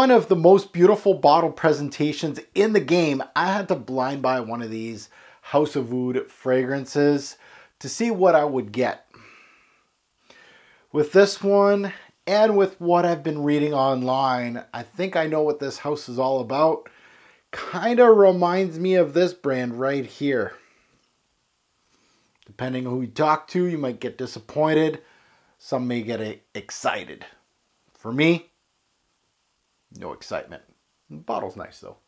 one of the most beautiful bottle presentations in the game, I had to blind buy one of these House of Oud fragrances to see what I would get. With this one, and with what I've been reading online, I think I know what this house is all about. Kind of reminds me of this brand right here. Depending on who you talk to, you might get disappointed. Some may get excited. For me, no excitement. The bottle's nice though.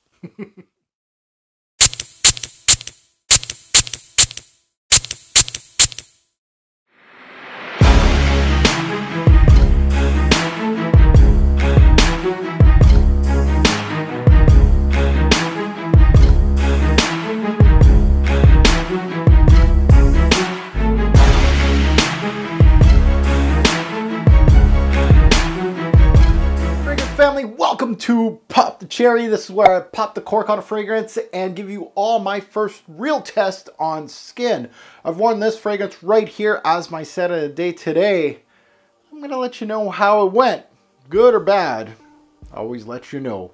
Welcome to Pop the Cherry. This is where I pop the cork on a fragrance and give you all my first real test on skin. I've worn this fragrance right here as my set of the day today. I'm going to let you know how it went. Good or bad, always let you know.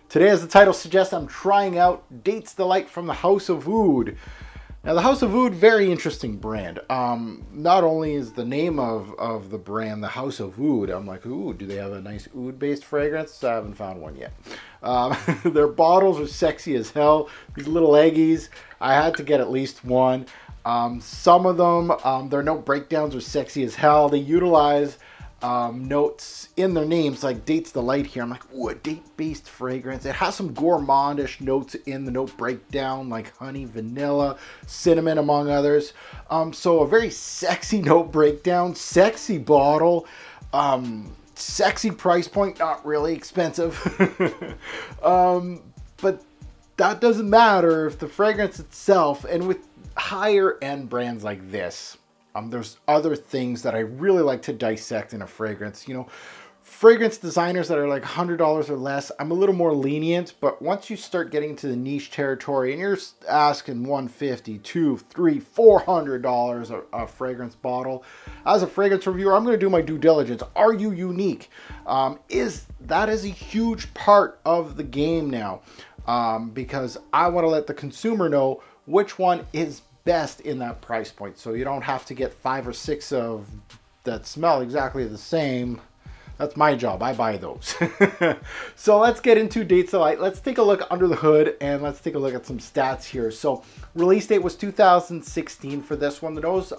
Today, as the title suggests, I'm trying out Dates Delight from the House of Oud. Now, the House of Oud, very interesting brand. Not only is the name of the brand the House of Oud, I'm like, ooh, do they have a nice oud-based fragrance? I haven't found one yet. Their bottles are sexy as hell. These little eggies, I had to get at least one. Some of them, their note breakdowns are sexy as hell. They utilize notes in their names, like Dates Delight here. I'm like, ooh, a date-based fragrance. It has some gourmandish notes in the note breakdown, like honey, vanilla, cinnamon, among others. So a very sexy note breakdown, sexy bottle, sexy price point, not really expensive. But that doesn't matter if the fragrance itself, and with higher end brands like this, there's other things that I really like to dissect in a fragrance. You know, fragrance designers that are like $100 or less, I'm a little more lenient, but once you start getting into the niche territory and you're asking $150, $200, $300, $400 a fragrance bottle, as a fragrance reviewer, I'm going to do my due diligence. Are you unique? That is a huge part of the game now, because I want to let the consumer know which one is best in that price point, so you don't have to get 5 or 6 of that smell exactly the same. That's my job. I buy those. So let's get into Dates Delight. Let's take a look under the hood and let's take a look at some stats here. So release date was 2016 for this one. The nose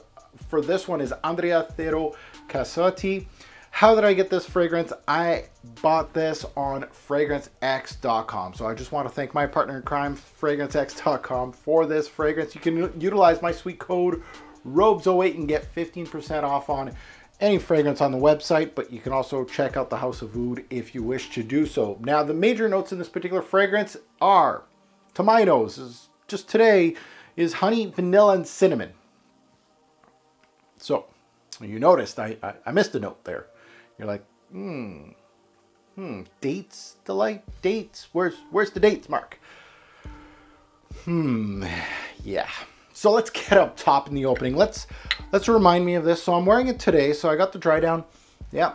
for this one is Andrea Thero Cassotti. How did I get this fragrance? I bought this on FragranceX.com. So I just want to thank my partner in crime, FragranceX.com, for this fragrance. You can utilize my sweet code ROBES08 and get 15% off on any fragrance on the website, but you can also check out the House of Oud if you wish to do so. Now, the major notes in this particular fragrance are, to my nose, just today, is honey, vanilla, and cinnamon. So, you noticed I missed a note there. You're like, Dates Delight? Dates? Where's the dates, Mark? Yeah. So let's get up top in the opening. Let's remind me of this. So I'm wearing it today. So I got the dry down. Yeah,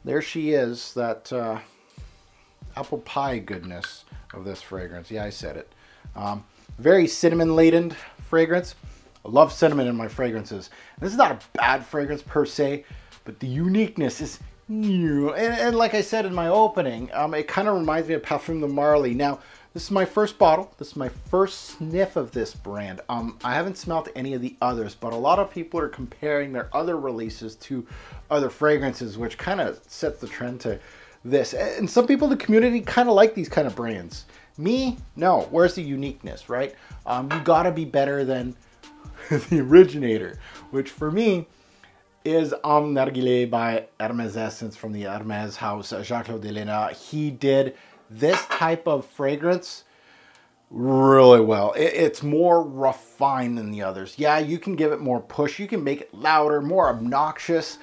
there she is. That apple pie goodness of this fragrance. Yeah, I said it. Very cinnamon laden fragrance. I love cinnamon in my fragrances. And this is not a bad fragrance per se, but the uniqueness is new. And like I said in my opening, it kind of reminds me of Parfum de Marly. Now, this is my first bottle. This is my first sniff of this brand. I haven't smelled any of the others, but a lot of people are comparing their other releases to other fragrances, which kind of sets the trend to this. And some people in the community kind of like these kind of brands. Me, no. Where's the uniqueness, right? You gotta be better than the originator, which for me is Homme Narguilé by Hermès Essence from the Hermès house, Jacques-Claude Delena. He did this type of fragrance really well. It's more refined than the others. Yeah, you can give it more push. You can make it louder, more obnoxious.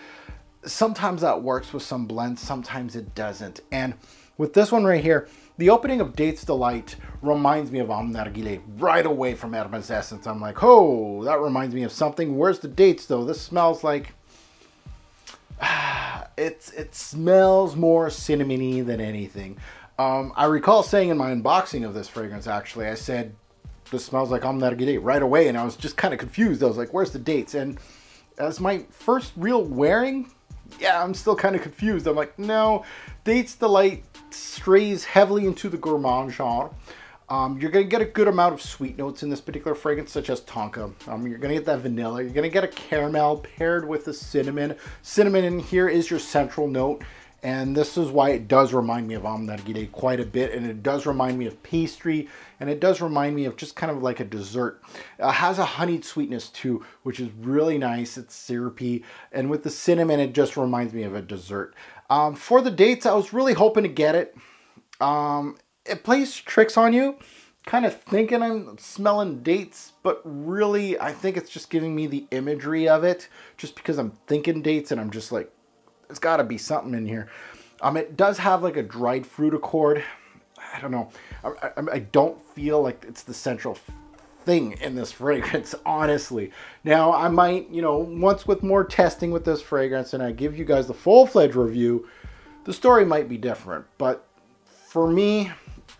Sometimes that works with some blends, sometimes it doesn't. And with this one right here, the opening of Dates Delight reminds me of Homme Narguilé right away from Hermès Essence. I'm like, oh, that reminds me of something. Where's the dates though? This smells like, it smells more cinnamony than anything. I recall saying in my unboxing of this fragrance, actually, I said, this smells like Homme Narguilé right away, and I was just kind of confused. I was like, where's the dates? And as my first real wearing, yeah, I'm still kind of confused. I'm like, no, Dates Delight strays heavily into the gourmand genre. You're going to get a good amount of sweet notes in this particular fragrance, such as tonka. You're going to get that vanilla. You're going to get a caramel paired with the cinnamon. Cinnamon in here is your central note. And this is why it does remind me of Homme Narguilé quite a bit. And it does remind me of pastry. And it does remind me of just kind of like a dessert. It has a honeyed sweetness too, which is really nice. It's syrupy. And with the cinnamon, it just reminds me of a dessert. For the dates, I was really hoping to get it. It plays tricks on you. Kind of thinking I'm smelling dates, but really, I think it's just giving me the imagery of it. Just because I'm thinking dates and I'm just like, there's got to be something in here. It does have like a dried fruit accord. I don't know. I don't feel like it's the central thing in this fragrance, honestly. Now, I might, once with more testing with this fragrance and I give you guys the full-fledged review, the story might be different. But for me,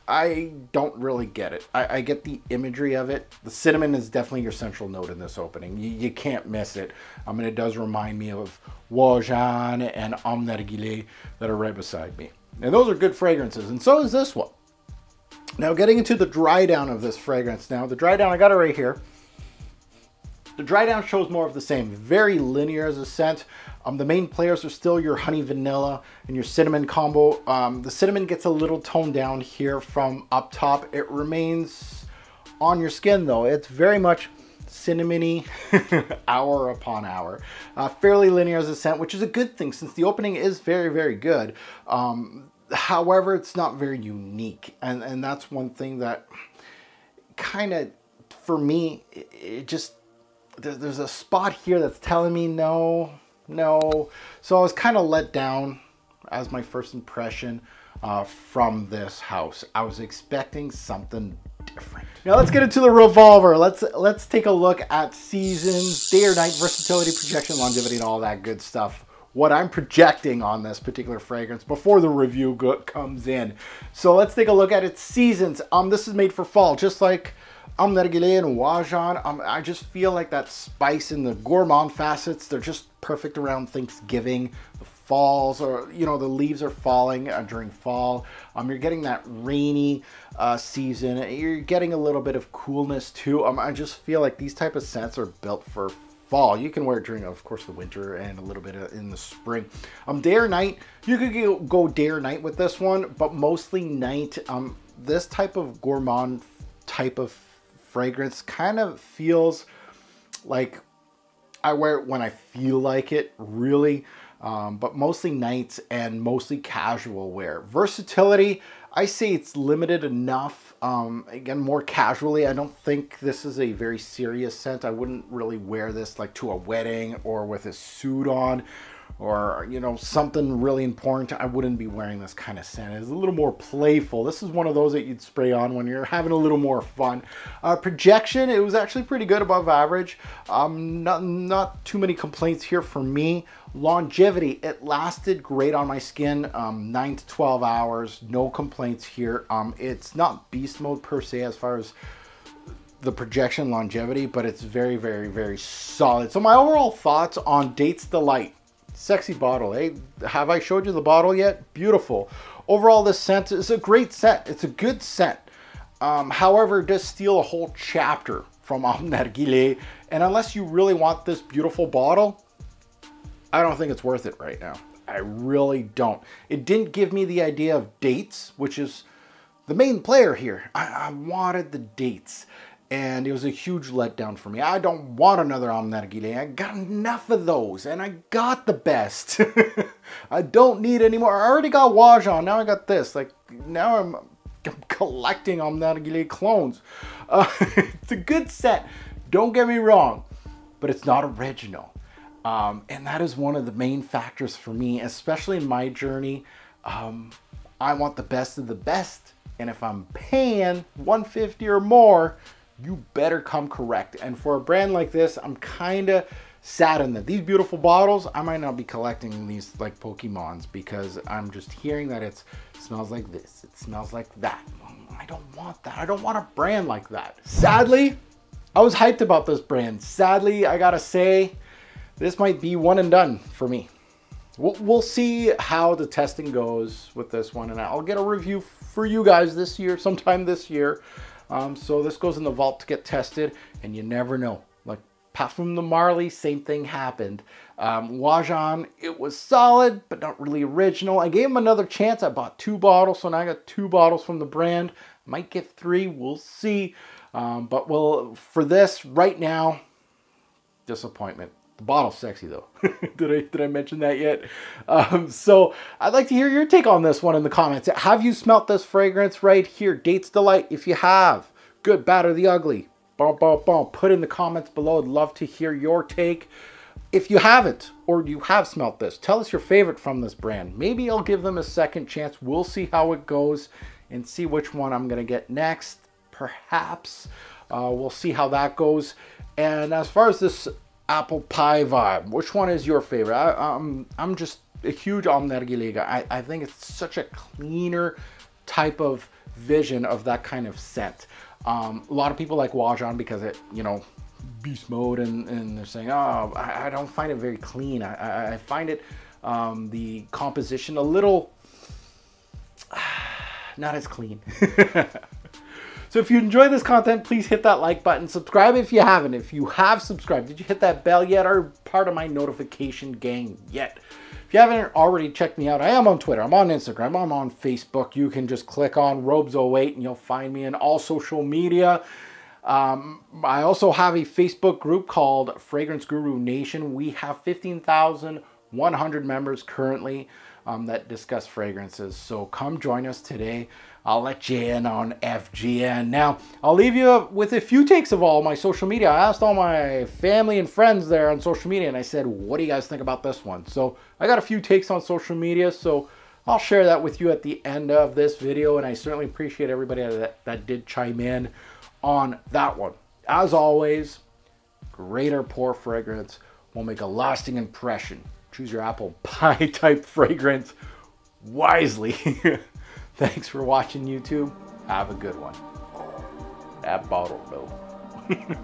I don't really get it. I get the imagery of it. The cinnamon is definitely your central note in this opening. You can't miss it. And it does remind me of Wajan and Homme Narguilé that are right beside me. And those are good fragrances, and so is this one. Now, getting into the dry down of this fragrance now. The dry down, I got it right here. The dry down shows more of the same. Very linear as a scent. The main players are still your honey vanilla and your cinnamon combo. The cinnamon gets a little toned down here from up top. It remains on your skin though. It's very much cinnamony hour upon hour. Fairly linear as a scent, which is a good thing since the opening is very, very good. However, it's not very unique. And that's one thing that kind of, for me, it just, there's a spot here that's telling me no. So I was kind of let down as my first impression from this house. I was expecting something different. Now let's get into the Revolver. Let's take a look at seasons, day or night, versatility, projection, longevity, and all that good stuff. What I'm projecting on this particular fragrance before the review comes in. So let's take a look at its seasons. This is made for fall, just like Homme Narguilé and Wajan. I just feel like that spice in the gourmand facets, they're just perfect around Thanksgiving. The falls, or the leaves are falling during fall. You're getting that rainy season. You're getting a little bit of coolness too. I just feel like these type of scents are built for fall. You can wear it during, of course, the winter and a little bit in the spring. Day or night, you could go day or night with this one, but mostly night. This type of gourmand type of fragrance kind of feels like I wear it when I feel like it, really, but mostly nights and mostly casual wear. Versatility, I say it's limited enough. Again, more casually. I don't think this is a very serious scent. I wouldn't really wear this like to a wedding or with a suit on, or something really important. I wouldn't be wearing this kind of scent. It's a little more playful. This is one of those that you'd spray on when you're having a little more fun. Projection, it was actually pretty good, above average. Not too many complaints here for me. Longevity, it lasted great on my skin, 9 to 12 hours, no complaints here. It's not beast mode per se as far as the projection longevity, but it's very, very, very solid. So my overall thoughts on Dates Delight. Sexy bottle, eh? Have I showed you the bottle yet? Beautiful. Overall, this scent is a great scent. It's a good scent. However, it does steal a whole chapter from Homme Narguilé. And unless you really want this beautiful bottle, I don't think it's worth it right now. I really don't. It didn't give me the idea of dates, which is the main player here. I wanted the dates. And it was a huge letdown for me. I don't want another Homme Narguilé. I got enough of those, and I got the best. I don't need any more. I already got Wajan. Now I got this. Like, now I'm collecting Homme Narguilé clones. It's a good set. Don't get me wrong, but it's not original. And that is one of the main factors for me, especially in my journey. I want the best of the best. And if I'm paying $150 or more, you better come correct. And for a brand like this, I'm kind of saddened that these beautiful bottles, I might not be collecting these like Pokemons, because I'm just hearing that it smells like this, it smells like that. I don't want that. I don't want a brand like that. Sadly, I was hyped about this brand. Sadly, I gotta say, this might be one and done for me. We'll see how the testing goes with this one, and I'll get a review for you guys this year, sometime this year. So this goes in the vault to get tested, and you never know. Like Parfum de Marly, same thing happened. Wajan, it was solid, but not really original. I gave him another chance. I bought 2 bottles, so now I got 2 bottles from the brand. Might get 3, we'll see. But for this, right now, disappointment. The bottle's sexy though. Did I mention that yet? So I'd like to hear your take on this one in the comments. Have you smelt this fragrance right here? Dates Delight. If you have, good, bad, or the ugly, put in the comments below. I'd love to hear your take. If you haven't, or you have smelt this, tell us your favorite from this brand. Maybe I'll give them a second chance. We'll see how it goes and see which one I'm gonna get next. Perhaps we'll see how that goes. And as far as this apple pie vibe, which one is your favorite? I'm just a huge Omnergilega. I think it's such a cleaner type of vision of that kind of scent. A lot of people like Wajan because it, you know, beast mode, and they're saying, oh, I don't find it very clean. I find it, the composition a little not as clean. So if you enjoy this content, please hit that like button. Subscribe if you haven't. If you have subscribed, did you hit that bell yet? Or part of my notification gang yet? If you haven't already checked me out, I am on Twitter, I'm on Instagram, I'm on Facebook. You can just click on Robes08 and you'll find me in all social media. I also have a Facebook group called Fragrance Guru Nation. We have 15,100 members currently that discuss fragrances. So come join us today. I'll let you in on FGN. Now, I'll leave you with a few takes of all my social media. I asked all my family and friends there on social media, and I said, what do you guys think about this one? So I got a few takes on social media, so I'll share that with you at the end of this video, and I certainly appreciate everybody that did chime in on that one. As always, great or poor fragrance will make a lasting impression. Choose your apple pie type fragrance wisely. Thanks for watching, YouTube. Have a good one. That bottle, though.